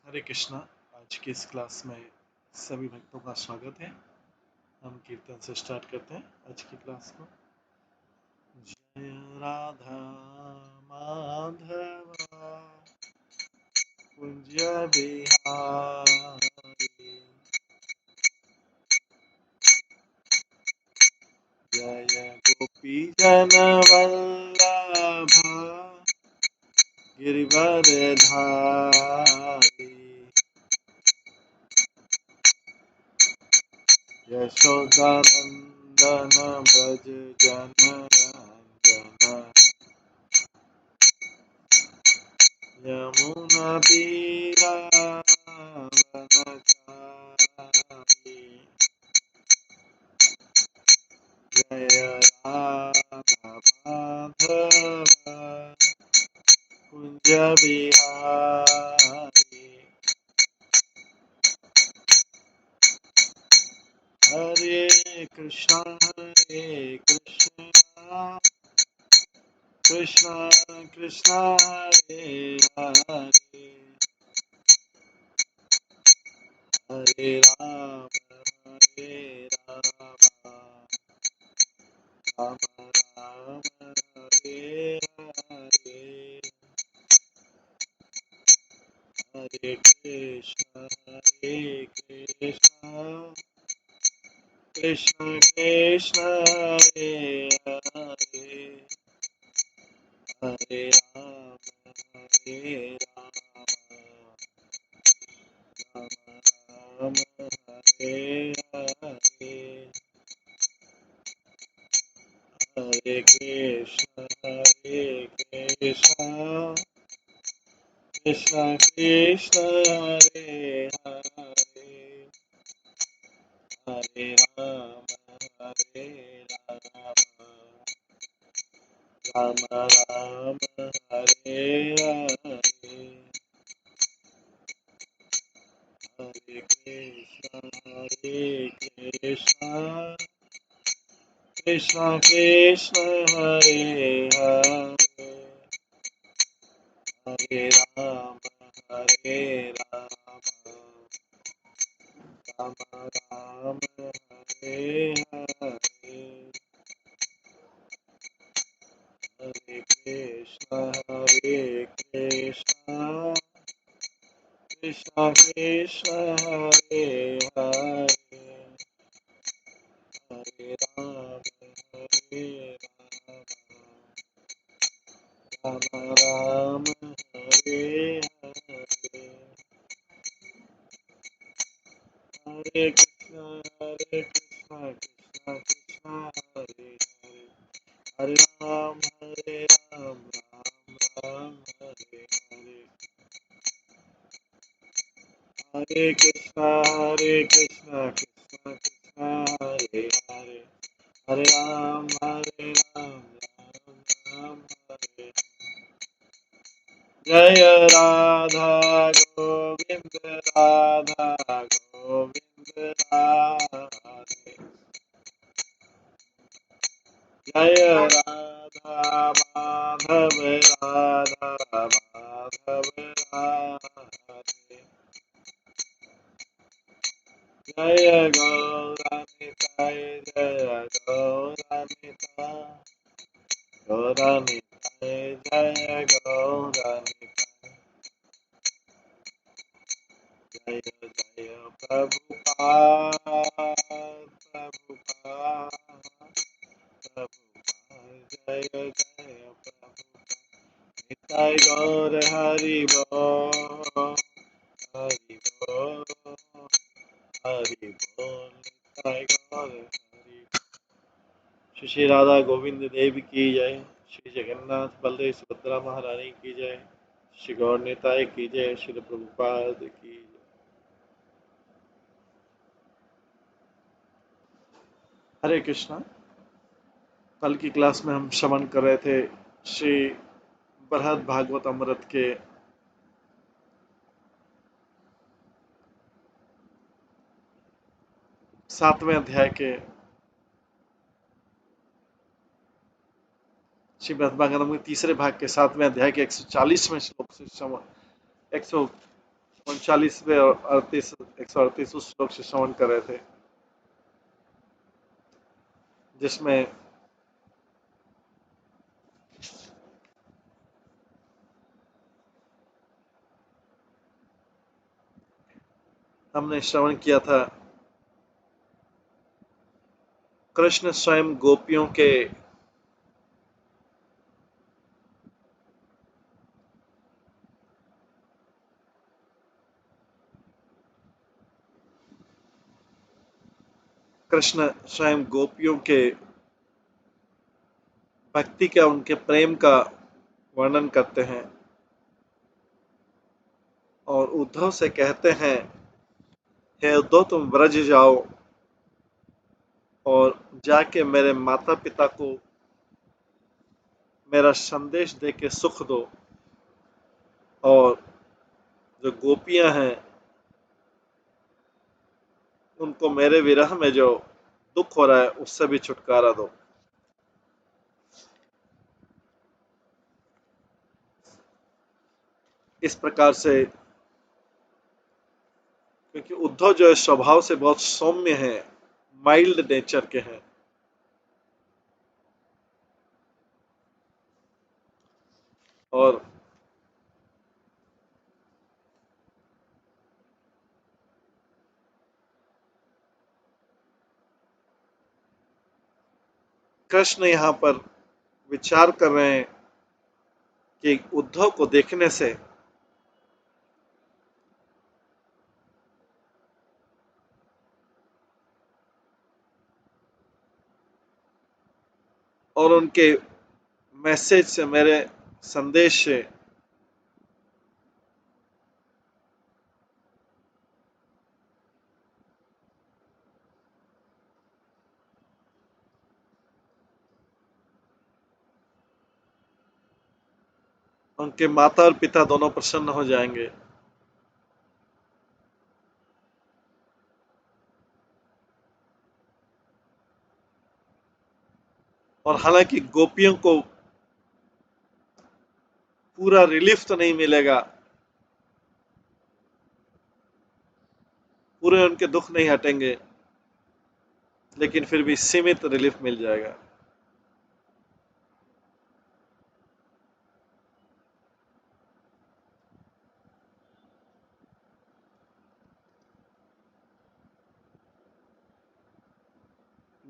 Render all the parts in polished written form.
हरे कृष्णा। आज की इस क्लास में सभी भक्तों का स्वागत है। हम कीर्तन से स्टार्ट करते हैं आज की क्लास को। जय राधा माधव कुंज बिहारी, जय गोपी जन वल्लभ गिरिवर धारी, यशोदानंदन ब्रज जन रंजन, यमुना तीरा वनचारी, जय राधा माधव कुंज बिहारी, हरे कृष्णा कृष्णा कृष्णा हरे हरे, हरे राम राम राम हरे हरे, हरे कृष्ण कृष्ण कृष्ण हरे हरे, हरे राम राम राम हरे हरे, हरे कृष्ण कृष्ण कृष्ण हरे हरे, हरे राम राम राम हरे हरे, हरे कृष्ण कृष्ण कृष्ण हरे हरे, हरे राम राम राम हरे हरे, हरे कृष्ण कृष्ण कृष्ण हरे हरे, हरे राम राम राम हरे हरे, हरे कृष्ण कृष्ण कृष्ण हरे हरे, हरे राम राम राम हरे हरे, हरे कृष्ण कृष्ण कृष्ण हरे हरे, हरे राम राम राम हरे, जय राधा गोविंद राधा गोविंद राधे, जय राधा माधव राधा माधव राधे, जय गौरानिताय जय गौरानिताय गौरानिताय जय गौरानिताय, जय जय प्रभुपाद प्रभुपाद प्रभुपाद, जय जय प्रभुपाद, निताय गौर हरि बोल हरि बोल हरि बोल, निताय गौर हरि। श्री राधा गोविंद देव की जय, श्री जगन्नाथ बलदेव सुभद्रा महारानी की जय, श्री गौर निताय की जय, श्री प्रभुपाद की जय। हरे कृष्णा। कल की क्लास में हम श्रवण कर रहे थे श्री बृहद भागवत अमृत के 7वें अध्याय के श्रीमद् भागवतम के तीसरे भाग के 7वें अध्याय के 140वें श्लोक से 140 39वें और 138 श्लोक से श्रवण कर रहे थे, जिसमें हमने श्रवण किया था कृष्ण स्वयं गोपियों के कृष्ण स्वयं गोपियों के भक्ति का, उनके प्रेम का वर्णन करते हैं और उद्धव से कहते हैं, हे उद्धव तुम ब्रज जाओ और जाके मेरे माता पिता को मेरा संदेश दे के सुख दो, और जो गोपियां हैं उनको मेरे विरह में जो दुख हो रहा है उससे भी छुटकारा दो। इस प्रकार से, क्योंकि उद्धव जो है स्वभाव से बहुत सौम्य है, माइल्ड नेचर के हैं, और कृष्ण यहाँ पर विचार कर रहे हैं कि उद्धव को देखने से और उनके मैसेज से, मेरे संदेश से उनके माता और पिता दोनों प्रसन्न हो जाएंगे। और हालांकि गोपियों को पूरा रिलीफ तो नहीं मिलेगा, पूरे उनके दुख नहीं हटेंगे, लेकिन फिर भी सीमित रिलीफ मिल जाएगा।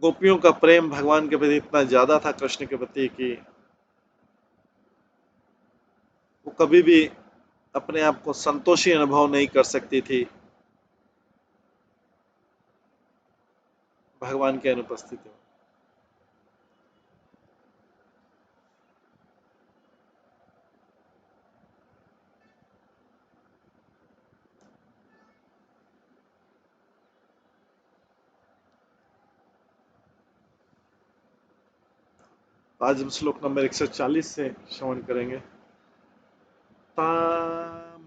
गोपियों का प्रेम भगवान के प्रति इतना ज्यादा था, कृष्ण के प्रति, कि वो कभी भी अपने आप को संतोषी अनुभव नहीं कर सकती थी भगवान की अनुपस्थिति में। आज हम श्लोक नंबर 140 से श्रवण करेंगे। ता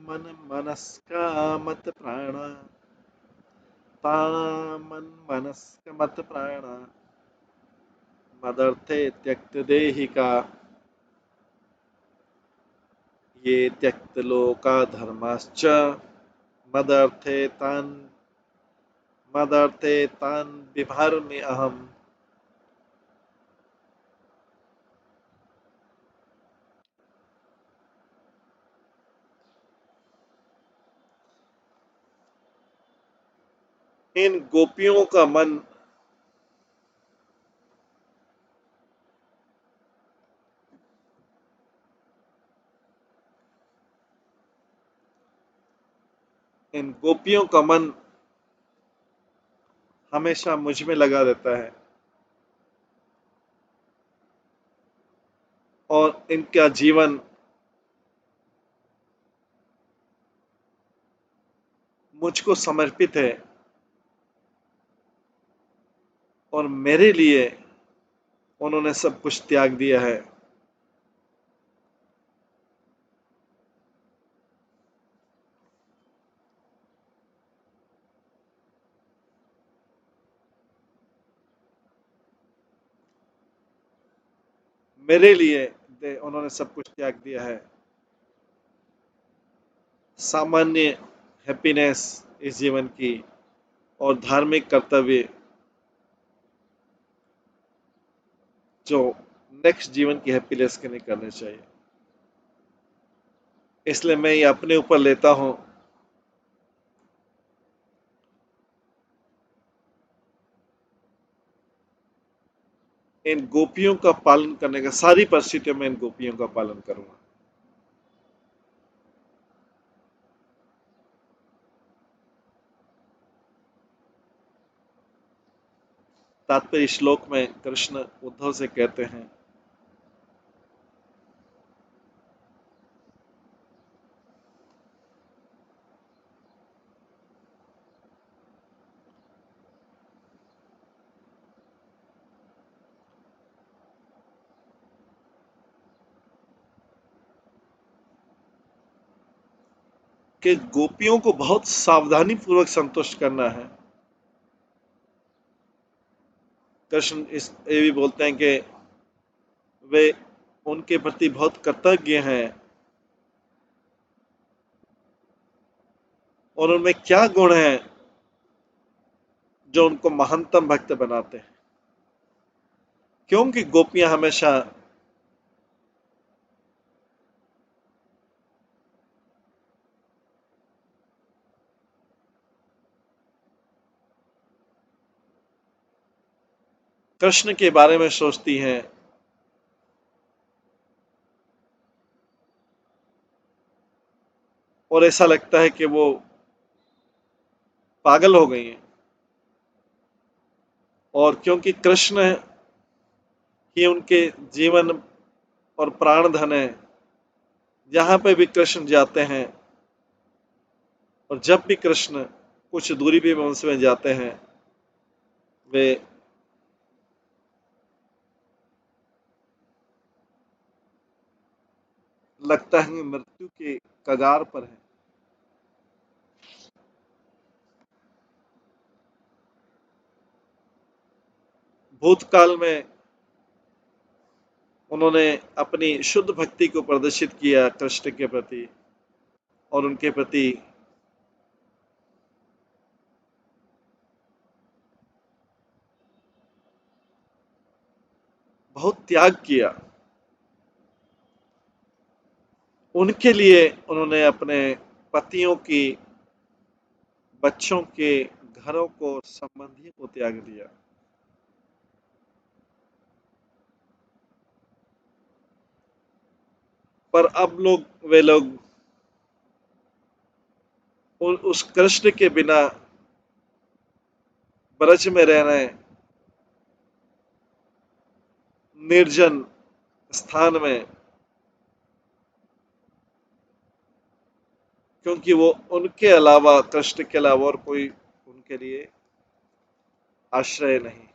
मन मनस्का मत प्राण, ता मन मनस्क मत प्राण, मदर्थे त्यक्त देहिका, ये त्यक्त लोका धर्माश्च, मदर्थे तान मदर्थे तान बिभर्मि अहम। इन गोपियों का मन इन गोपियों का मन हमेशा मुझ में लगा रहता है, और इनका जीवन मुझको समर्पित है, और मेरे लिए उन्होंने सब कुछ त्याग दिया है। मेरे लिए उन्होंने सब कुछ त्याग दिया है। सामान्य हैप्पीनेस इस जीवन की और धार्मिक कर्तव्य जो नेक्स्ट जीवन की हैप्पीनेस के लिए करने चाहिए। इसलिए मैं ये अपने ऊपर लेता हूं, इन गोपियों का पालन करने का, सारी परिस्थितियों में इन गोपियों का पालन करूंगा। तात्पर्य श्लोक में कृष्ण उद्धव से कहते हैं कि गोपियों को बहुत सावधानी पूर्वक संतुष्ट करना है। कृष्ण इस ये भी बोलते हैं कि वे उनके प्रति बहुत कृतज्ञ हैं और उनमें क्या गुण है जो उनको महानतम भक्त बनाते हैं। क्योंकि गोपियां हमेशा कृष्ण के बारे में सोचती हैं और ऐसा लगता है कि वो पागल हो गई हैं। और क्योंकि कृष्ण ही उनके जीवन और प्राण धन है, जहां पे भी कृष्ण जाते हैं और जब भी कृष्ण कुछ दूरी भी वंश में जाते हैं, वे लगता है मृत्यु के कगार पर है। भूतकाल में उन्होंने अपनी शुद्ध भक्ति को प्रदर्शित किया कृष्ण के प्रति और उनके प्रति बहुत त्याग किया। उनके लिए उन्होंने अपने पतियों की, बच्चों के, घरों को, संबंधियों को त्याग दिया। पर अब वे लोग उस कृष्ण के बिना ब्रज में रह रहे हैं, निर्जन स्थान में, क्योंकि वो उनके अलावा, कृष्ण के अलावा और कोई उनके लिए आश्रय नहीं।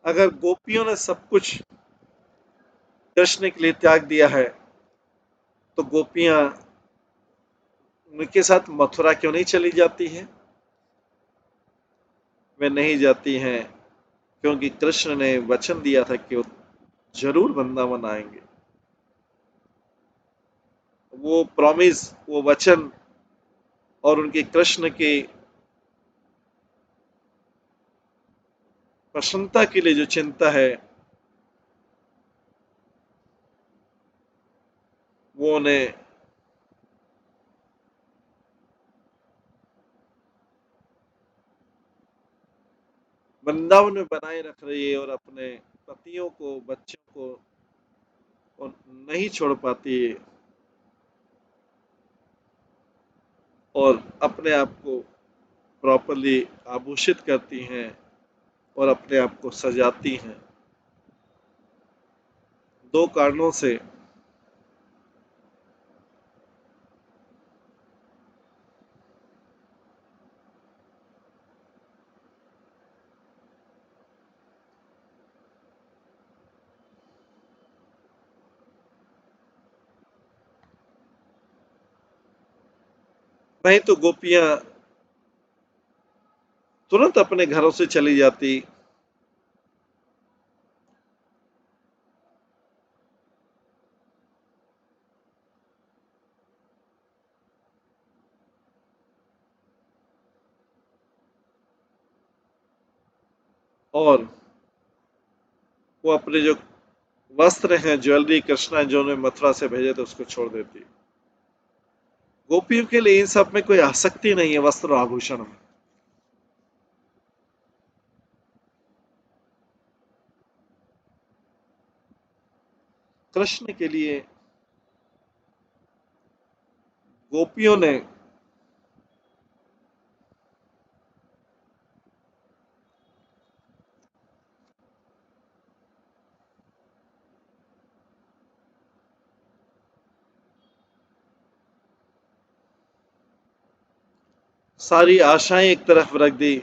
अगर गोपियों ने सब कुछ कृष्ण के लिए त्याग दिया है, तो गोपियां उनके साथ मथुरा क्यों नहीं चली जाती हैं? वे नहीं जाती हैं क्योंकि कृष्ण ने वचन दिया था कि वो जरूर वृंदावन आएंगे। वो प्रॉमिस, वो वचन और उनके कृष्ण की प्रसन्नता के लिए जो चिंता है, वो उन्हें वृंदावन में बनाए रख रही है और अपने पतियों को, बच्चों को और नहीं छोड़ पाती है और अपने आप को प्रॉपरली आभूषित करती हैं और अपने आप को सजाती हैं। दो कारणों से नहीं तो गोपियां तुरंत अपने घरों से चली जाती। और वो अपने जो वस्त्र हैं, ज्वेलरी, कृष्णा जो उन्हें मथुरा से भेजे थे उसको छोड़ देती। गोपियों के लिए इन सब में कोई आसक्ति नहीं है, वस्त्र और आभूषण में। कृष्ण के लिए गोपियों ने सारी आशाएं एक तरफ रख दी।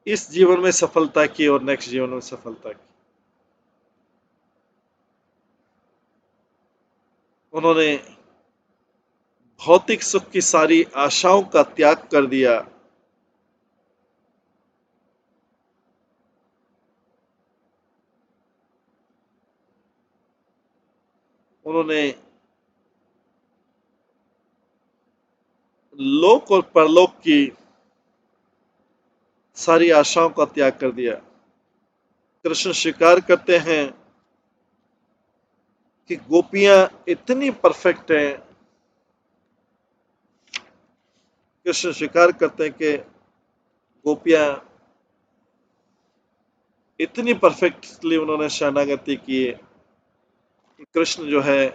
इस जीवन में सफलता की और नेक्स्ट जीवन में सफलता की। उन्होंने भौतिक सुख की सारी आशाओं का त्याग कर दिया। उन्होंने लोक और परलोक की सारी आशाओं का त्याग कर दिया। कृष्ण स्वीकार करते हैं कि गोपियां इतनी परफेक्ट हैं। कृष्ण स्वीकार करते हैं कि गोपियां इतनी परफेक्टली उन्होंने शरणागति की है कि कृष्ण जो है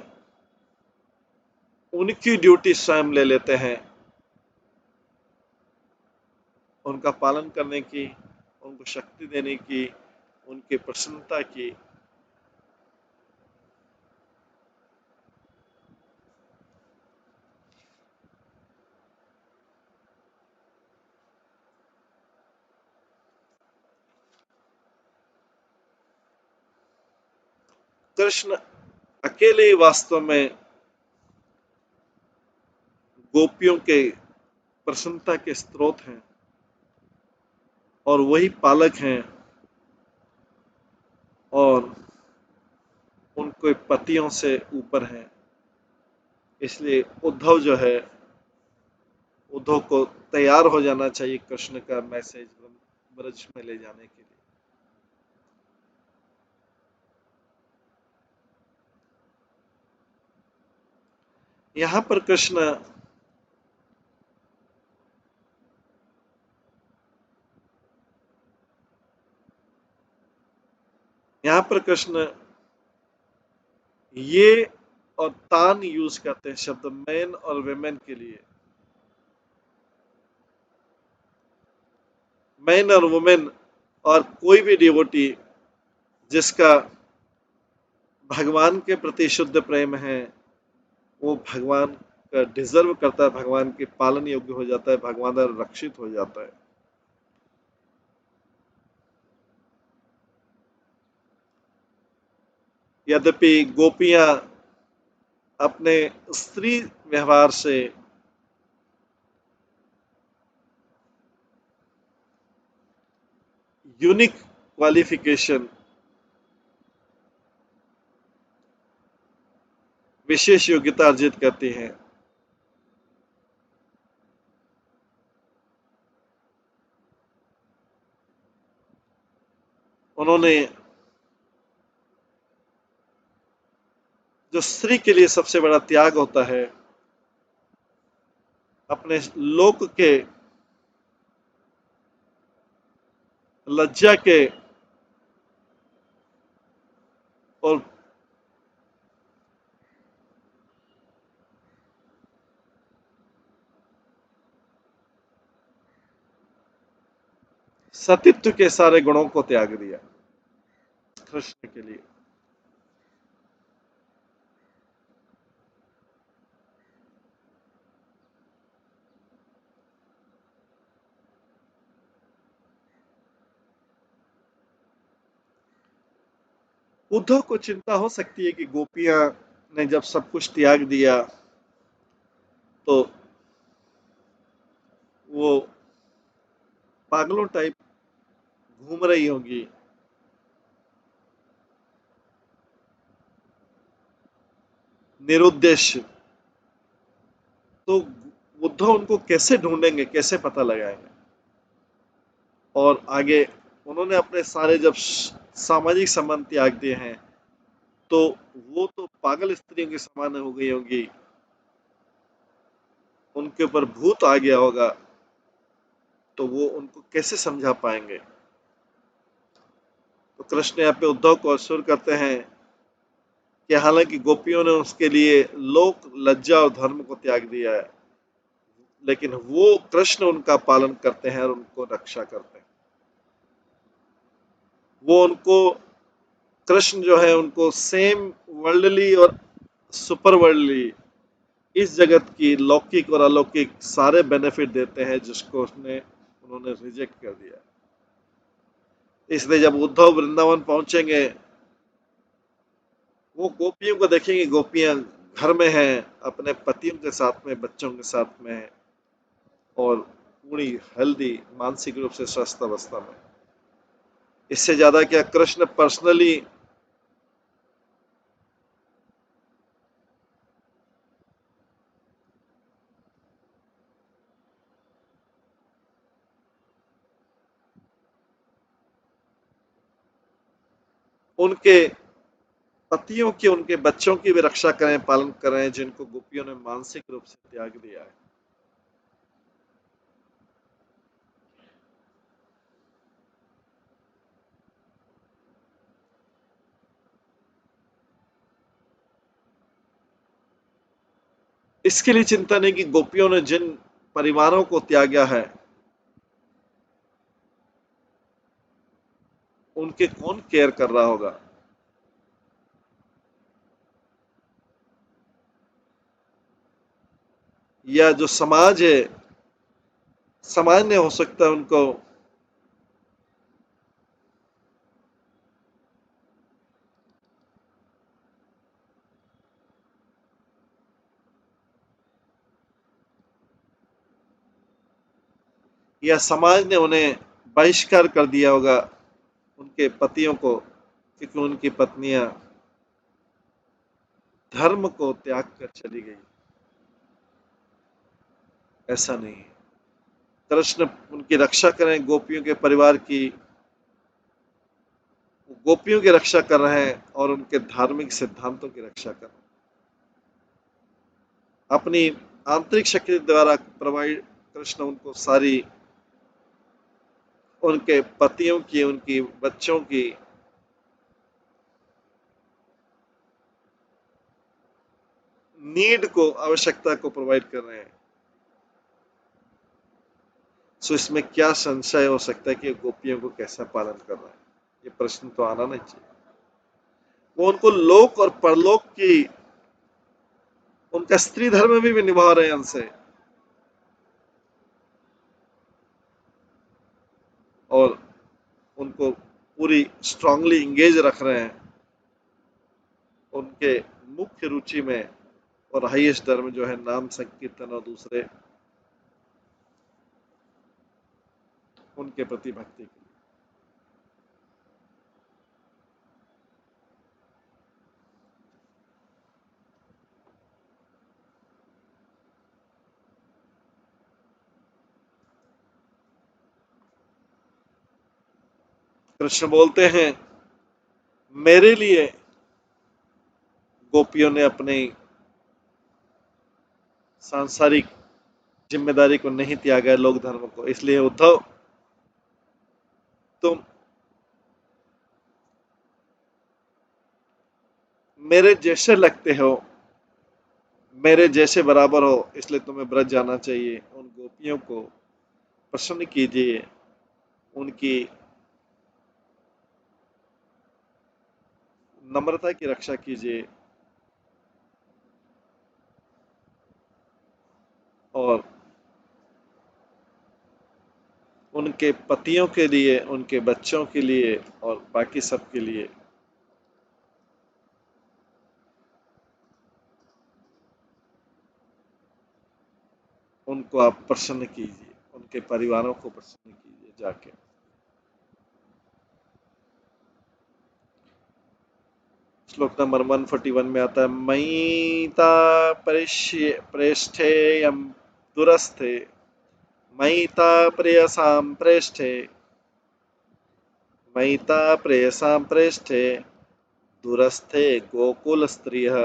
उनकी ड्यूटी स्वयं ले लेते हैं, उनका पालन करने की, उनको शक्ति देने की, उनकी प्रसन्नता की। कृष्ण अकेले वास्तव में गोपियों के प्रसन्नता के स्रोत हैं और वही पालक हैं और उनके पतियों से ऊपर हैं। इसलिए उद्धव को तैयार हो जाना चाहिए कृष्ण का मैसेज ब्रज में ले जाने के लिए। यहाँ पर कृष्ण यहाँ पर कृष्ण ये और तान यूज करते हैं शब्द मैन और वेमेन के लिए। मैन और वुमेन और कोई भी डिवोटी जिसका भगवान के प्रति शुद्ध प्रेम है वो भगवान का डिजर्व करता है, भगवान के पालन योग्य हो जाता है, भगवान द्वारा रक्षित हो जाता है। यद्यपि गोपियां अपने स्त्री व्यवहार से यूनिक क्वालिफिकेशन, विशेष योग्यता अर्जित करती हैं। उन्होंने जो स्त्री के लिए सबसे बड़ा त्याग होता है, अपने लोक के लज्जा के और सतीत्व के सारे गुणों को त्याग दिया कृष्ण के लिए। उद्धव को चिंता हो सकती है कि गोपियां ने जब सब कुछ त्याग दिया तो वो पागलों टाइप घूम रही होंगी, निरुद्देश्य। तो उद्धव उनको कैसे ढूंढेंगे, कैसे पता लगाएंगे? और आगे उन्होंने अपने सारे जब सामाजिक संबंध त्याग दिए हैं तो वो तो पागल स्त्रियों के समान हो गई होंगी, उनके ऊपर भूत आ गया होगा, तो वो उनको कैसे समझा पाएंगे? तो कृष्ण यहाँ पे उद्धव को असुर करते हैं कि हालांकि गोपियों ने उसके लिए लोक लज्जा और धर्म को त्याग दिया है, लेकिन वो कृष्ण उनका पालन करते हैं और उनको रक्षा करते हैं। वो उनको कृष्ण जो है उनको सेम वर्ल्डली और सुपर वर्ल्डली, इस जगत की लौकिक और अलौकिक सारे बेनिफिट देते हैं जिसको उसने उन्होंने रिजेक्ट कर दिया। इसलिए जब उद्धव वृंदावन पहुंचेंगे, वो गोपियों को देखेंगे, गोपियां घर में हैं, अपने पतियों के साथ में, बच्चों के साथ में हैं और पूरी हेल्दी, मानसिक रूप से स्वस्थ अवस्था में। इससे ज्यादा क्या कृष्ण पर्सनली उनके पतियों की, उनके बच्चों की भी रक्षा करें, पालन करें, जिनको गोपियों ने मानसिक रूप से त्याग दिया है। इसके लिए चिंता नहीं कि गोपियों ने जिन परिवारों को त्यागा है उनके कौन केयर कर रहा होगा? या जो समाज है, समाज ने हो सकता है उनको, या समाज ने उन्हें बहिष्कार कर दिया होगा, उनके पतियों को, क्योंकि उनकी पत्नियां धर्म को त्याग कर चली गई। ऐसा नहीं है। कृष्ण उनकी रक्षा करें, गोपियों के परिवार की, गोपियों की रक्षा कर रहे हैं और उनके धार्मिक सिद्धांतों की रक्षा कर रहे हैं। अपनी आंतरिक शक्ति द्वारा प्रोवाइड कृष्ण उनको सारी, उनके पतियों की, उनकी बच्चों की नीड को, आवश्यकता को प्रोवाइड कर रहे हैं। सो इसमें क्या संशय हो सकता है कि गोपियों को कैसा पालन कर रहा है? ये प्रश्न तो आना नहीं चाहिए। वो उनको लोक और परलोक की, उनका स्त्री धर्म भी निभा रहे हैं उनसे, और उनको पूरी स्ट्रांगली इंगेज रख रहे हैं उनके मुख्य रुचि में। और हाईएस्ट धर्म जो है नाम संकीर्तन और दूसरे उनके प्रति भक्ति की। कृष्ण बोलते हैं, मेरे लिए गोपियों ने अपनी सांसारिक जिम्मेदारी को नहीं त्यागा है, लोक धर्म को। इसलिए उद्धव, तुम मेरे जैसे लगते हो, मेरे जैसे बराबर हो, इसलिए तुम्हें ब्रज जाना चाहिए। उन गोपियों को प्रसन्न कीजिए, उनकी नम्रता की रक्षा कीजिए और उनके पतियों के लिए, उनके बच्चों के लिए और बाकी सबके लिए उनको आप प्रसन्न कीजिए, उनके परिवारों को प्रसन्न कीजिए जाके। श्लोक नंबर 141 में आता है, मयिता प्रेष्ठे यम दुरस्थे, मयिता प्रेयसां प्रेष्ठे, मयिता प्रेयसां प्रेष्ठे दूरस्थे गोकुल स्त्रियः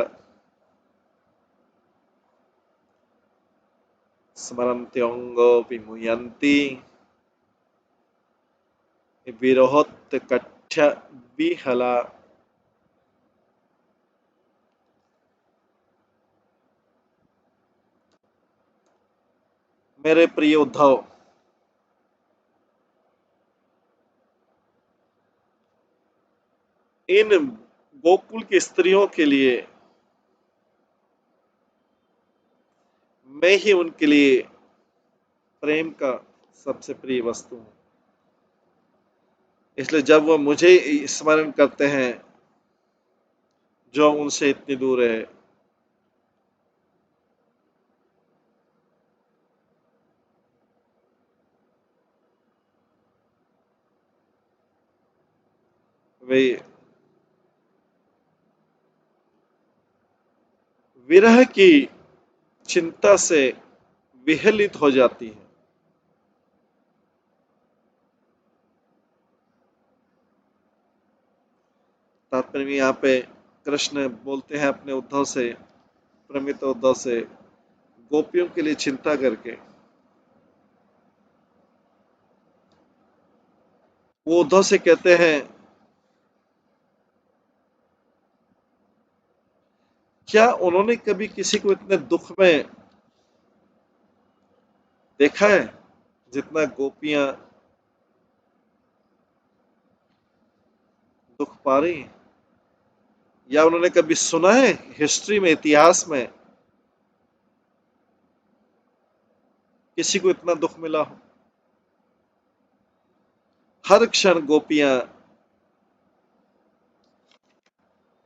स्मरन्त्योऽङ्गोऽपि मुह्यन्ति विरहोत्कण्ठ्य विहला। मेरे प्रिय उद्धव, इन गोकुल की स्त्रियों के लिए मैं ही उनके लिए प्रेम का सबसे प्रिय वस्तु हूं। इसलिए जब वो मुझे स्मरण करते हैं जो उनसे इतनी दूर है, वे विरह की चिंता से विहलित हो जाती है। तात्पर्य में यहाँ पे कृष्ण बोलते हैं अपने उद्धव से, प्रमित उद्धव से, गोपियों के लिए चिंता करके। वो उद्धव से कहते हैं, क्या उन्होंने कभी किसी को इतने दुख में देखा है जितना गोपियां दुख पा रही हैं? या उन्होंने कभी सुना है हिस्ट्री में, इतिहास में, किसी को इतना दुख मिला हो? हर क्षण गोपियां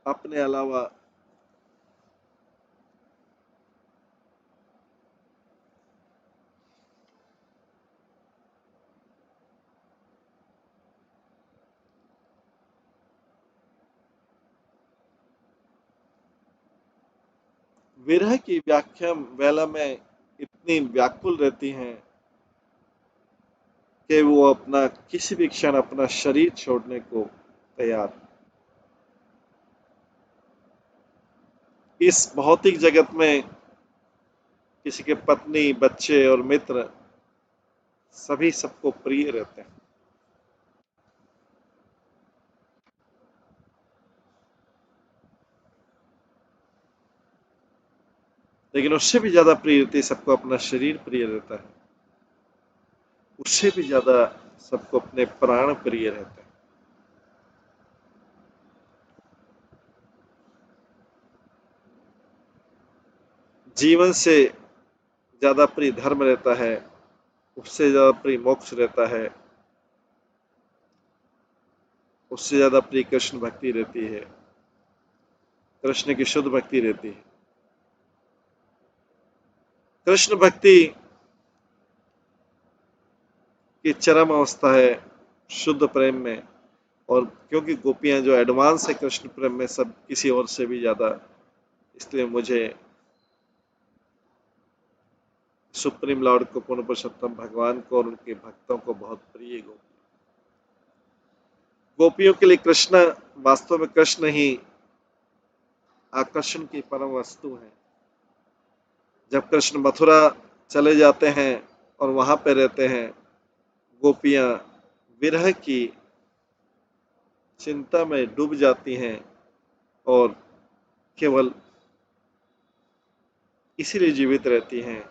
अपने अलावा विरह की व्याख्या वेला में इतनी व्याकुल रहती हैं कि वो अपना किसी भी क्षण अपना शरीर छोड़ने को तैयार। इस भौतिक जगत में किसी के पत्नी, बच्चे और मित्र सभी सबको प्रिय रहते हैं, लेकिन उससे भी ज्यादा प्रिय रहती है सबको अपना शरीर प्रिय रहता है। उससे भी ज्यादा सबको अपने प्राण प्रिय रहते हैं। जीवन से ज्यादा प्रिय धर्म रहता है, उससे ज्यादा प्रिय मोक्ष रहता है, उससे ज्यादा प्रिय कृष्ण भक्ति रहती है, कृष्ण की शुद्ध भक्ति रहती है। कृष्ण भक्ति की चरम अवस्था है शुद्ध प्रेम में। और क्योंकि गोपियां जो एडवांस है कृष्ण प्रेम में, सब किसी और से भी ज्यादा, इसलिए मुझे सुप्रीम लॉर्ड को, पूर्ण पुरुषोत्तम भगवान को और उनके भक्तों को बहुत प्रिय गोपियों के लिए कृष्ण, वास्तव में कृष्ण ही आकर्षण की परम वस्तु है। जब कृष्ण मथुरा चले जाते हैं और वहां पे रहते हैं, गोपियां विरह की चिंता में डूब जाती हैं और केवल इसीलिए जीवित रहती हैं,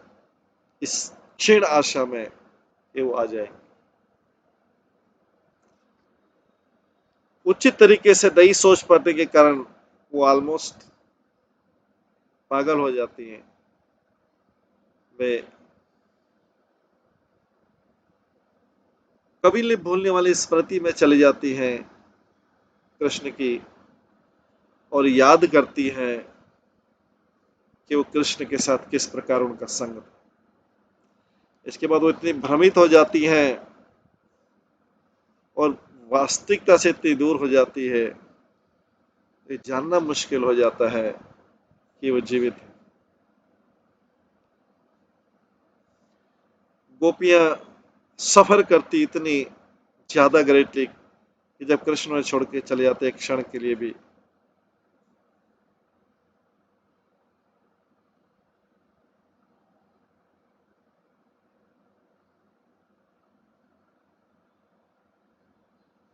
इस क्षीण आशा में कि वो आ जाए। उचित तरीके से नहीं सोच पाने के कारण वो ऑलमोस्ट पागल हो जाती हैं। वे कभी नहीं भूलने वाली स्मृति में चली जाती हैं कृष्ण की, और याद करती हैं कि वो कृष्ण के साथ किस प्रकार उनका संग था। इसके बाद वो इतनी भ्रमित हो जाती हैं और वास्तविकता से इतनी दूर हो जाती है, ये जानना मुश्किल हो जाता है कि वो जीवित है। गोपियां सफर करती इतनी ज्यादा ग्रेटली कि जब कृष्ण उन्हें छोड़ के चले जाते एक क्षण के लिए भी,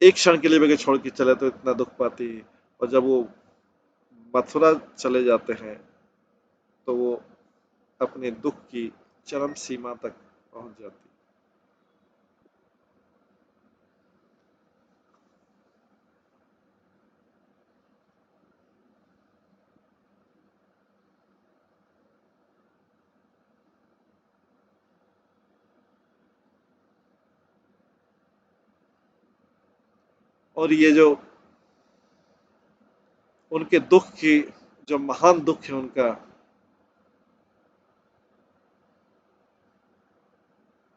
एक क्षण के लिए भी अगर छोड़ के चले तो इतना दुख पाती, और जब वो मथुरा चले जाते हैं तो वो अपने दुख की चरम सीमा तक पहुंच जाती। और ये जो उनके दुख की, जो महान दुख है उनका,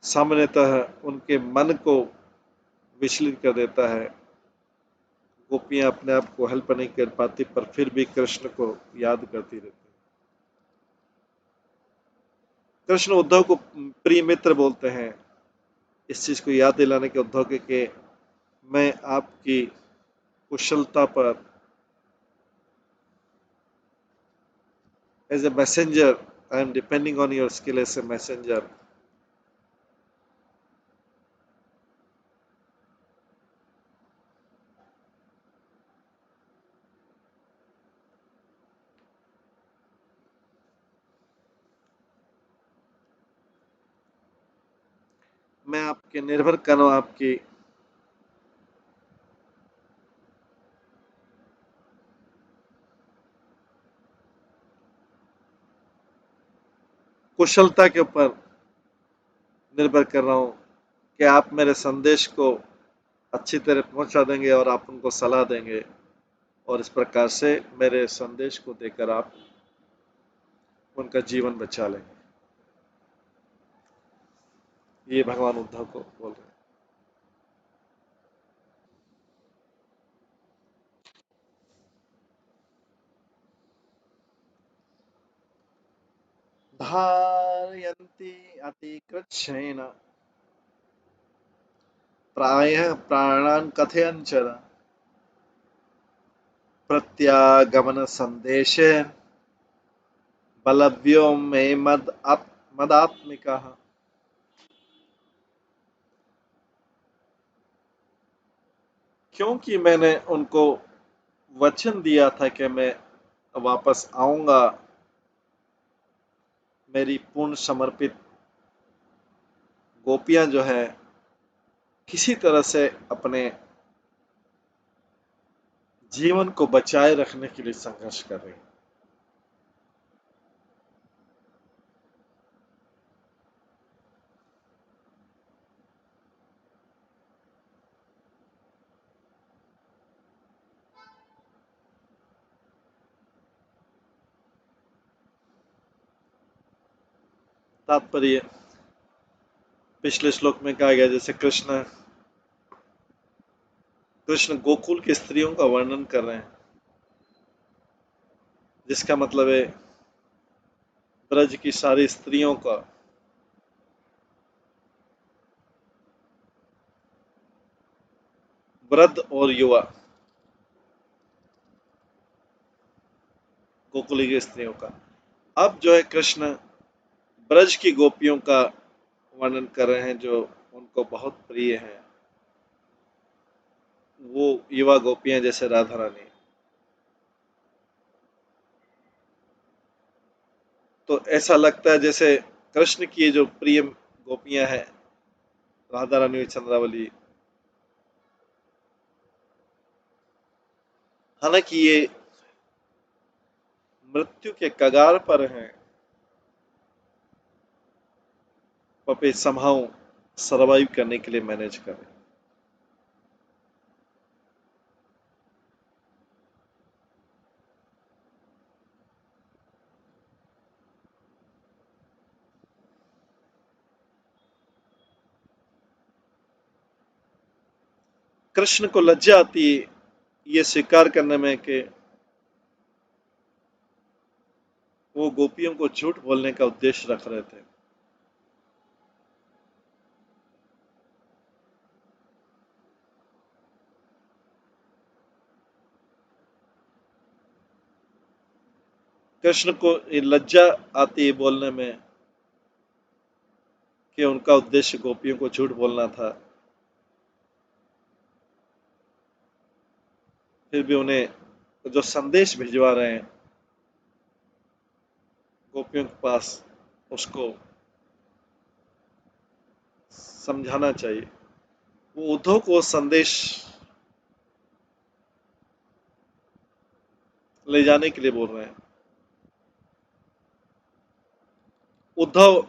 सामान्यतः उनके मन को विचलित कर देता है। गोपियां अपने आप को हेल्प नहीं कर पाती, पर फिर भी कृष्ण को याद करती रहती। कृष्ण उद्धव को प्रिय मित्र बोलते हैं, इस चीज को याद दिलाने के उद्धव के कि मैं आपकी कुशलता पर as a messenger, I am depending on your skill as a messenger. मैं आपके निर्भर कर रहा हूं आपकी कुशलता के ऊपर निर्भर कर रहा हूं कि आप मेरे संदेश को अच्छी तरह पहुंचा देंगे और आप उनको सलाह देंगे, और इस प्रकार से मेरे संदेश को देकर आप उनका जीवन बचा लेंगे। ये भगवान उद्धव को बोल रहे हैं। धारयन्ति अतिकृच्छेन प्रायः प्राणान् कथयञ्चन प्रत्यागमन संदेशे बलव्यो मे मदात्मिकः। क्योंकि मैंने उनको वचन दिया था कि मैं वापस आऊंगा, मेरी पूर्ण समर्पित गोपियां जो है किसी तरह से अपने जीवन को बचाए रखने के लिए संघर्ष कर रही हैं। तात्पर्य पिछले श्लोक में कहा गया, जैसे कृष्ण कृष्ण गोकुल की स्त्रियों का वर्णन कर रहे हैं, जिसका मतलब है ब्रज की सारी स्त्रियों का, वृद्ध और युवा, गोकुल की स्त्रियों का। अब जो है कृष्ण ब्रज की गोपियों का वर्णन कर रहे हैं जो उनको बहुत प्रिय हैं, वो युवा गोपियां जैसे राधा रानी। तो ऐसा लगता है जैसे कृष्ण की जो प्रिय गोपियां हैं, राधा रानी, चंद्रावली, हालांकि ये मृत्यु के कगार पर हैं, पपे समहाउ सरवाइव करने के लिए मैनेज कर रहे हैं। कृष्ण को लज्जा आती है ये स्वीकार करने में कि वो गोपियों को झूठ बोलने का उद्देश्य रख रहे थे। कृष्ण को ये लज्जा आती है बोलने में कि उनका उद्देश्य गोपियों को झूठ बोलना था, फिर भी उन्हें जो संदेश भिजवा रहे हैं गोपियों के पास, उसको समझाना चाहिए। वो उद्धव को संदेश ले जाने के लिए बोल रहे हैं। उद्धव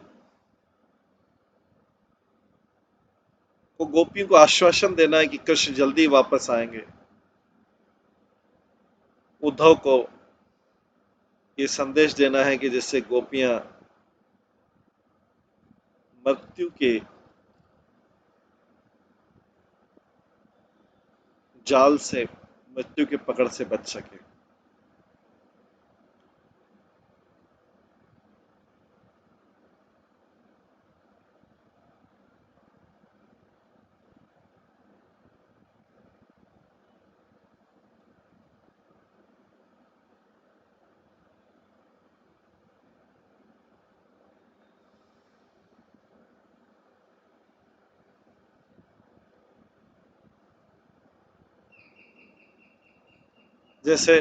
को गोपियों को आश्वासन देना है कि कृष्ण जल्दी वापस आएंगे। उद्धव को ये संदेश देना है कि जिससे गोपियां मृत्यु के जाल से, मृत्यु के पकड़ से बच सके। जैसे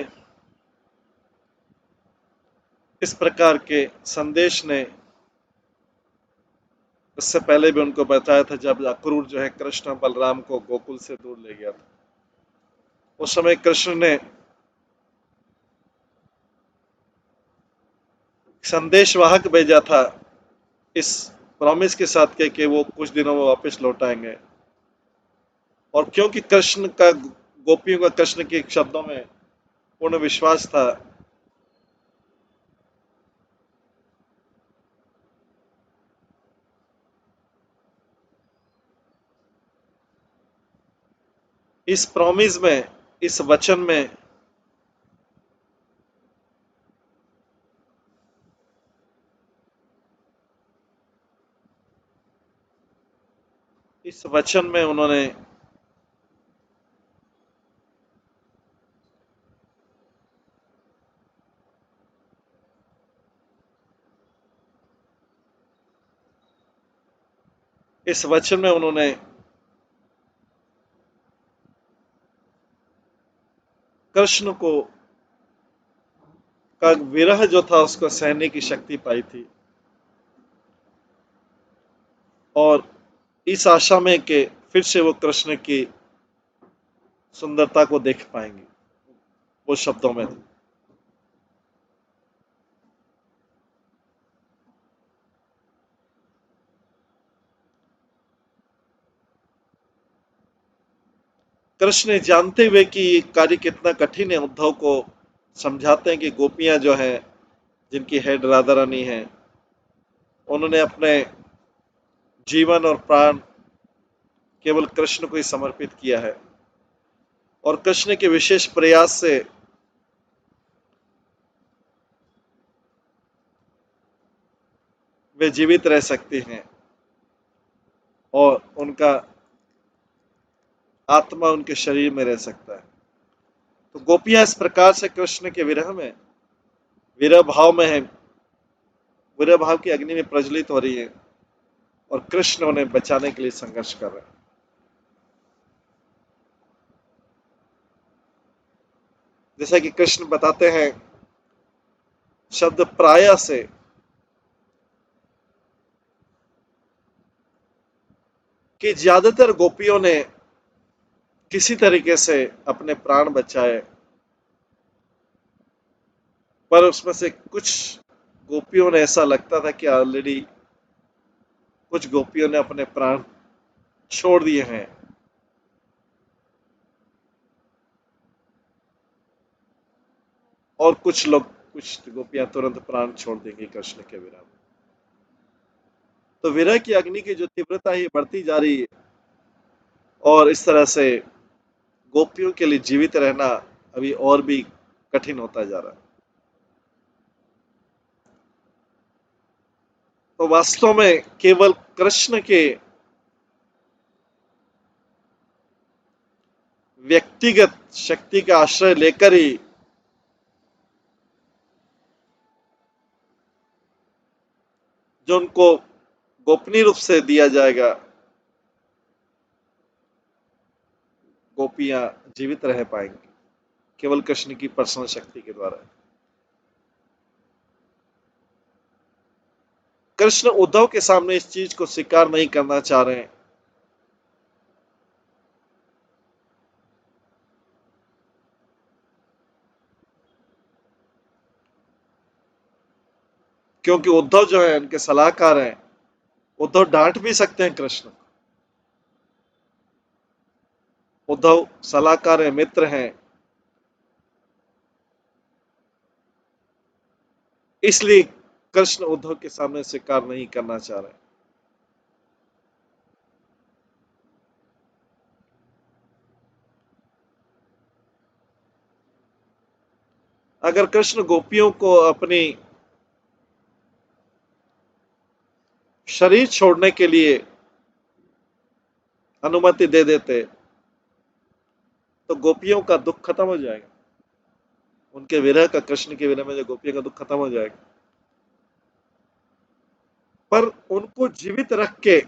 इस प्रकार के संदेश ने इससे पहले भी उनको बताया था, जब अक्रूर जो है कृष्ण बलराम को गोकुल से दूर ले गया था, उस समय कृष्ण ने संदेशवाहक भेजा था इस प्रॉमिस के साथ कि वो कुछ दिनों में वापस लौट आएंगे। और क्योंकि कृष्ण का, गोपियों का कृष्ण के शब्दों में पूर्ण विश्वास था, इस प्रॉमिस में, इस वचन में इस वचन में उन्होंने इस वचन में उन्होंने कृष्ण को का विरह जो था उसको सहने की शक्ति पाई थी, और इस आशा में कि फिर से वो कृष्ण की सुंदरता को देख पाएंगे, वो शब्दों में थे। कृष्ण जानते हुए कि ये कार्य कितना कठिन है, उद्धव को समझाते हैं कि गोपियां जो हैं, जिनकी हेड राधा रानी है, उन्होंने अपने जीवन और प्राण केवल कृष्ण को ही समर्पित किया है, और कृष्ण के विशेष प्रयास से वे जीवित रह सकते हैं, और उनका आत्मा उनके शरीर में रह सकता है। तो गोपियां इस प्रकार से कृष्ण के विरह में, विरह भाव में है, विरह भाव की अग्नि में प्रज्वलित हो रही है, और कृष्ण उन्हें बचाने के लिए संघर्ष कर रहे हैं। जैसा कि कृष्ण बताते हैं शब्द प्राय से, कि ज्यादातर गोपियों ने किसी तरीके से अपने प्राण बचाए, पर उसमें से कुछ गोपियों ने, ऐसा लगता था कि ऑलरेडी कुछ गोपियों ने अपने प्राण छोड़ दिए हैं, और कुछ गोपियां तुरंत प्राण छोड़ देंगी कृष्ण के विरह में। तो विरह की अग्नि की जो तीव्रता है बढ़ती जा रही है, और इस तरह से गोपियों के लिए जीवित रहना अभी और भी कठिन होता जा रहा है। तो वास्तव में केवल कृष्ण के व्यक्तिगत शक्ति का आश्रय लेकर ही जो उनको गोपनीय रूप से दिया जाएगा, गोपियां जीवित रह पाएंगी, केवल कृष्ण की पर्सनल शक्ति के द्वारा। कृष्ण उद्धव के सामने इस चीज को स्वीकार नहीं करना चाह रहे हैं। क्योंकि उद्धव जो है उनके सलाहकार हैं, उद्धव डांट भी सकते हैं कृष्ण। उद्धव सलाहकार है, मित्र हैं, इसलिए कृष्ण उद्धव के सामने स्वीकार नहीं करना चाह रहे। अगर कृष्ण गोपियों को अपनी शरीर छोड़ने के लिए अनुमति दे देते तो गोपियों का दुख खत्म हो जाएगा। उनके विरह का, कृष्ण के विरह में जो गोपियों का दुख खत्म हो जाएगा। पर उनको जीवित रख के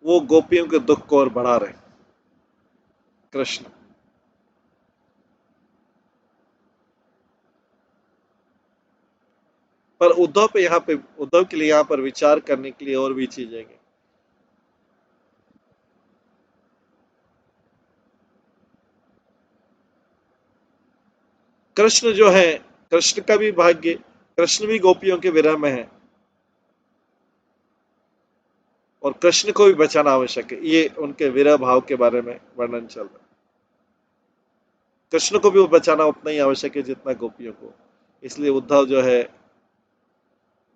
वो गोपियों के दुख को और बढ़ा रहे कृष्ण। पर उद्धव पे यहाँ पे उद्धव के लिए यहाँ पर विचार करने के लिए और भी चीजें हैं। कृष्ण जो है, कृष्ण का भी भाग्य, कृष्ण भी गोपियों के विरह में है और कृष्ण को भी बचाना आवश्यक है। ये उनके विरह भाव के बारे में वर्णन चल रहा है। कृष्ण को भी वो बचाना उतना ही आवश्यक है जितना गोपियों को। इसलिए उद्धव जो है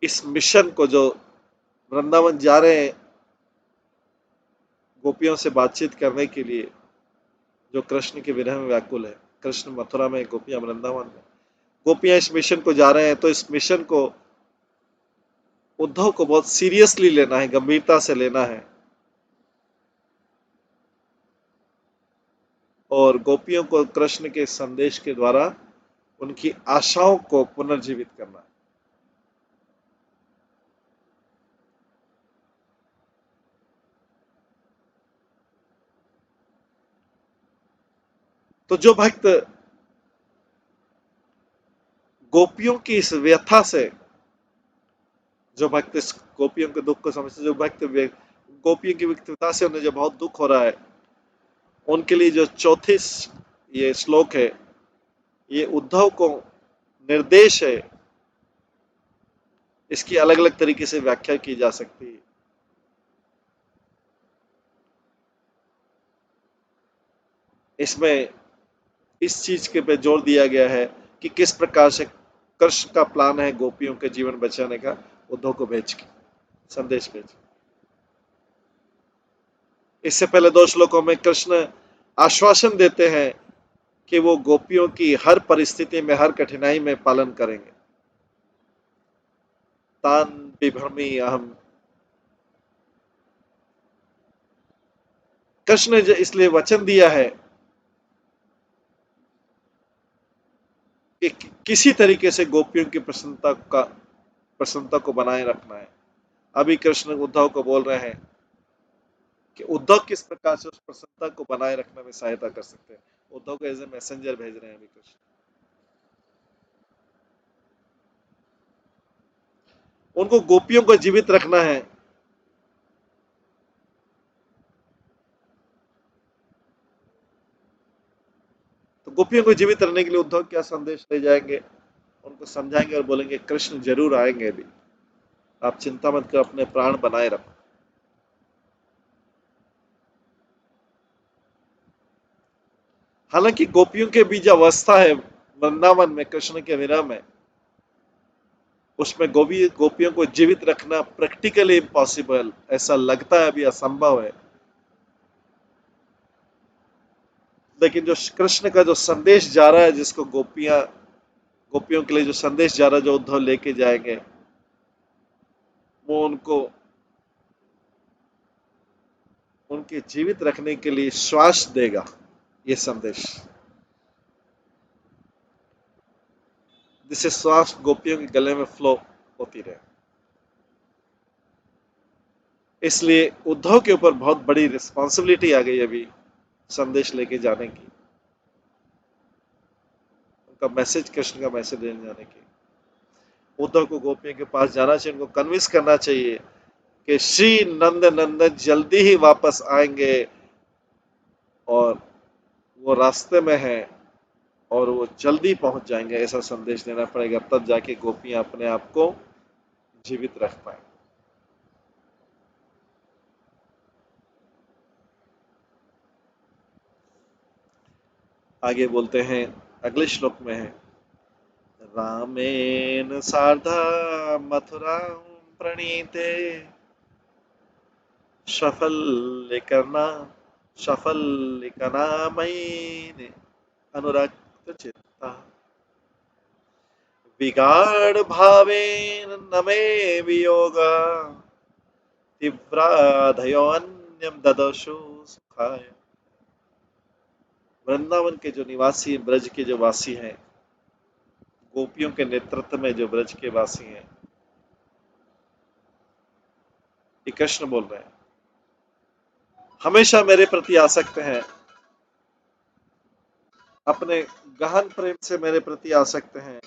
इस मिशन को, जो वृंदावन जा रहे हैं गोपियों से बातचीत करने के लिए, जो कृष्ण के विरह में व्याकुल है, कृष्ण मथुरा में, गोपियां वृंदावन में, गोपियां इस मिशन को जा रहे हैं, तो इस मिशन को उद्धव को बहुत सीरियसली लेना है, गंभीरता से लेना है और गोपियों को कृष्ण के संदेश के द्वारा उनकी आशाओं को पुनर्जीवित करना है। तो जो भक्त गोपियों की इस व्यथा से, जो भक्त इस गोपियों के दुख को समझते, जो भक्त गोपियों की व्यक्तिता से उन्हें जो बहुत दुख हो रहा है, उनके लिए जो चौथी ये श्लोक है, ये उद्धव को निर्देश है। इसकी अलग अलग तरीके से व्याख्या की जा सकती है। इसमें इस चीज के पे जोर दिया गया है कि किस प्रकार से कृष्ण का प्लान है गोपियों के जीवन बचाने का, उद्धव को भेज के संदेश भेज। इससे पहले दो श्लोकों में कृष्ण आश्वासन देते हैं कि वो गोपियों की हर परिस्थिति में, हर कठिनाई में पालन करेंगे। तान बिभ्रमी अहम। कृष्ण ने इसलिए वचन दिया है कि किसी तरीके से गोपियों की प्रसन्नता को बनाए रखना है। अभी कृष्ण उद्धव को बोल रहे हैं कि उद्धव किस प्रकार से उस प्रसन्नता को बनाए रखने में सहायता कर सकते हैं। उद्धव को एज ए मैसेंजर भेज रहे हैं अभी कृष्ण। उनको गोपियों को जीवित रखना है। तो गोपियों को जीवित रखने के लिए उद्धव क्या संदेश ले जाएंगे, उनको समझाएंगे और बोलेंगे कृष्ण जरूर आएंगे अभी, आप चिंता मत कर, अपने प्राण बनाए रखो। हालांकि गोपियों के बीच अवस्था है वृंदावन में कृष्ण के विरह में, उसमें गोपियों को जीवित रखना प्रैक्टिकली इम्पॉसिबल, ऐसा लगता है अभी असंभव है। लेकिन जो कृष्ण का जो संदेश जा रहा है, जिसको गोपियों के लिए जो संदेश जा रहा है, जो उद्धव लेके जाएंगे, वो उनको उनके जीवित रखने के लिए श्वास देगा, ये संदेश, जिससे श्वास गोपियों के गले में फ्लो होती रहे। इसलिए उद्धव के ऊपर बहुत बड़ी रिस्पॉन्सिबिलिटी आ गई अभी संदेश लेके जाने की, उनका मैसेज, कृष्ण का मैसेज देने जाने की। उद्धव को गोपियों के पास जाना चाहिए, उनको कन्विंस करना चाहिए कि श्री नंद नंदन जल्दी ही वापस आएंगे और वो रास्ते में है और वो जल्दी पहुंच जाएंगे, ऐसा संदेश देना पड़ेगा, तब जाके गोपियां अपने आप को जीवित रख पाए। आगे बोलते हैं, अगले श्लोक में है, रामेण सार्धा मथुरा प्रणीते सफलीकरना सफलीकरणामयि अनुरक्त चित्ता विगाढ़ भावेन न मे वियोगा तीव्राधयोन्यम ददशु सुखाय। वृंदावन के जो निवासी, ब्रज के जो वासी हैं, गोपियों के नेतृत्व में जो ब्रज के वासी हैं, ये कृष्ण बोल रहे हैं, हमेशा मेरे प्रति आसक्त हैं, अपने गहन प्रेम से मेरे प्रति आसक्त हैं,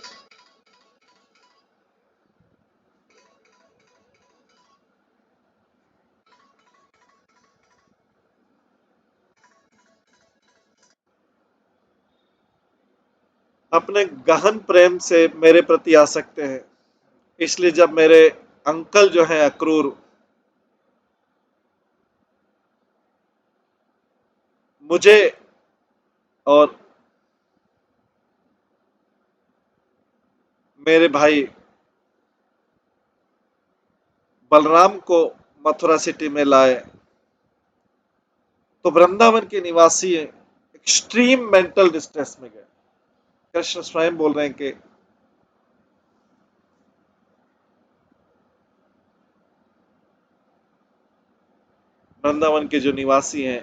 अपने गहन प्रेम से मेरे प्रति आसक्त हैं। इसलिए जब मेरे अंकल जो हैं अक्रूर मुझे और मेरे भाई बलराम को मथुरा सिटी में लाए, तो वृंदावन के निवासी एक्सट्रीम मेंटल डिस्ट्रेस में गए। कृष्ण स्वयं बोल रहे हैं कि वृंदावन के जो निवासी हैं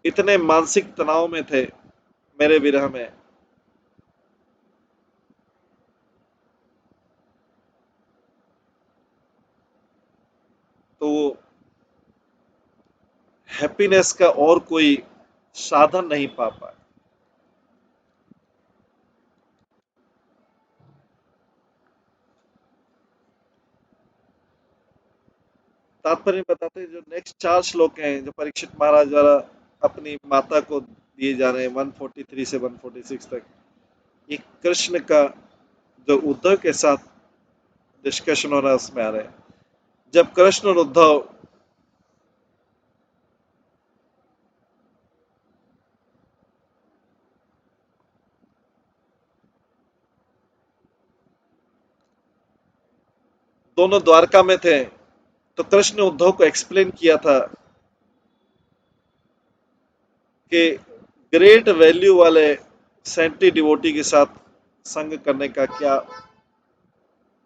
इतने मानसिक तनाव में थे मेरे विरह में, तो वो हैप्पीनेस का और कोई साधन नहीं पा पाए। तात्पर्य बताते हैं, जो नेक्स्ट 4 श्लोक हैं जो परीक्षित महाराज द्वारा अपनी माता को दिए जा रहे हैं 143 से 146 तक, ये कृष्ण का जो उद्धव के साथ डिस्कशन हो रहा है उसमें आ रहे हैं। जब कृष्ण और उद्धव दोनों द्वारका में थे, तो कृष्ण ने उद्धव को एक्सप्लेन किया था कि ग्रेट वैल्यू वाले सेंटी डिवोटी के साथ संग करने का क्या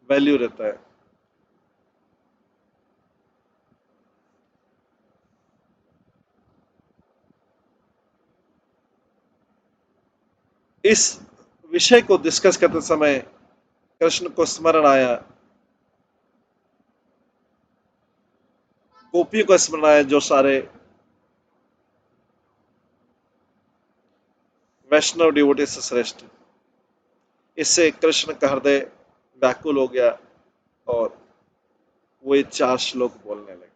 वैल्यू रहता है। इस विषय को डिस्कस करते समय कृष्ण को स्मरण आया, गोपियों को स्मरण आया, जो सारे वैष्णव डिवोटी से श्रेष्ठ। इससे कृष्ण का हृदय व्याकुल हो गया और वो ये 4 श्लोक बोलने लगे।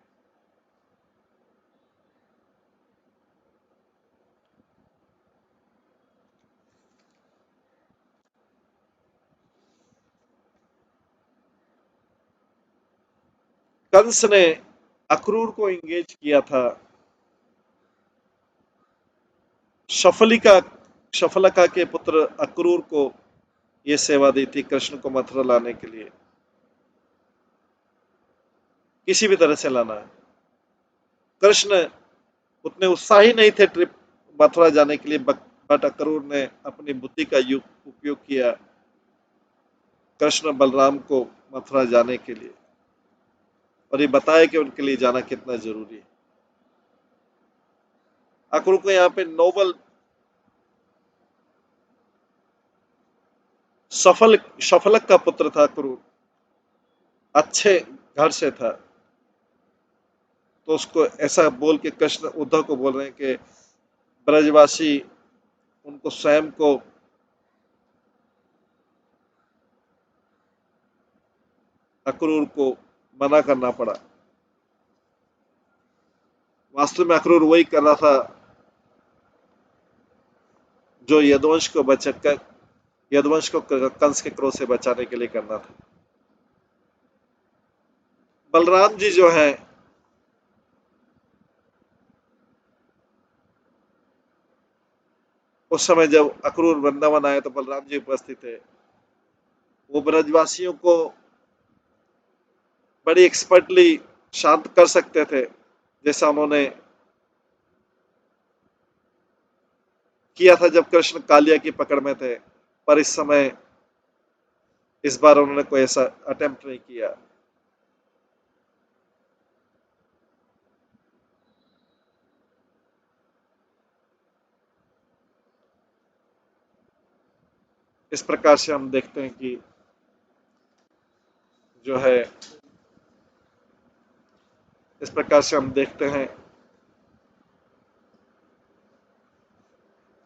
कंस ने अक्रूर को एंगेज किया था, शफलिका शफलका के पुत्र अक्रूर को ये सेवा दी थी कृष्ण को मथुरा लाने के लिए, किसी भी तरह से लाना है। कृष्ण उतने उत्साही नहीं थे ट्रिप मथुरा जाने के लिए भट अक्रूर ने अपनी बुद्धि का उपयोग किया कृष्ण बलराम को मथुरा जाने के लिए, और ये बताया कि उनके लिए जाना कितना जरूरी है। अक्रूर को यहाँ पे नोबल सफलक का पुत्र था अक्रूर, अच्छे घर से था, तो उसको ऐसा बोल के कृष्ण उद्धव को बोल रहे हैं कि ब्रजवासी उनको स्वयं को अक्रूर को मना करना पड़ा। वास्तव में अक्रूर वही कर रहा था जो यदुवंश को कंस के क्रोध से बचाने के लिए करना था। बलराम जी जो है उस समय जब अक्रूर वृंदावन आए तो बलराम जी उपस्थित थे। वो ब्रजवासियों को बड़ी एक्सपर्टली शांत कर सकते थे, जैसा उन्होंने किया था जब कृष्ण कालिया की पकड़ में थे, पर इस बार उन्होंने कोई ऐसा अटेम्प्ट नहीं किया। इस प्रकार से हम देखते हैं कि जो है इस प्रकार से हम देखते हैं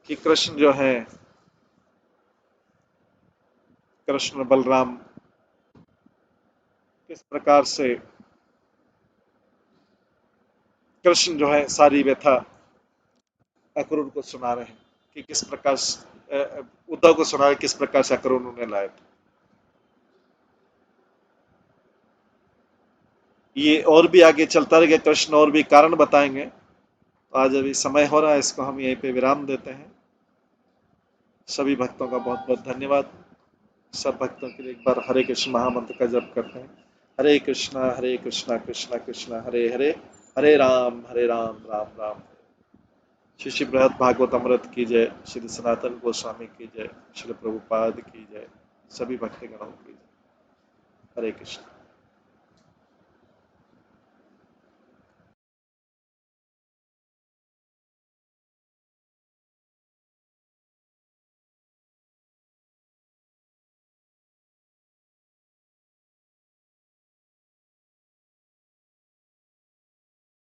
कि कृष्ण जो है कृष्ण बलराम किस प्रकार से कृष्ण जो है सारी व्यथा अक्रूर को सुना रहे हैं कि किस प्रकार उद्धव को सुना रहे किस प्रकार से अक्रूर उन्हें लाए थे। ये और भी आगे चलता रहेगा, कृष्ण और भी कारण बताएंगे। तो आज अभी समय हो रहा है, इसको हम यहीं पे विराम देते हैं। सभी भक्तों का बहुत बहुत धन्यवाद। सब भक्तों के लिए एक बार हरे कृष्ण महामंत्र का जप करते हैं। हरे कृष्णा कृष्णा कृष्णा हरे हरे, हरे राम राम राम। श्री श्री बृहद भागवत अमृत की जय, श्री सनातन गोस्वामी की जय, श्री प्रभुपाद की जय, सभी भक्तगणों की जय। हरे कृष्ण।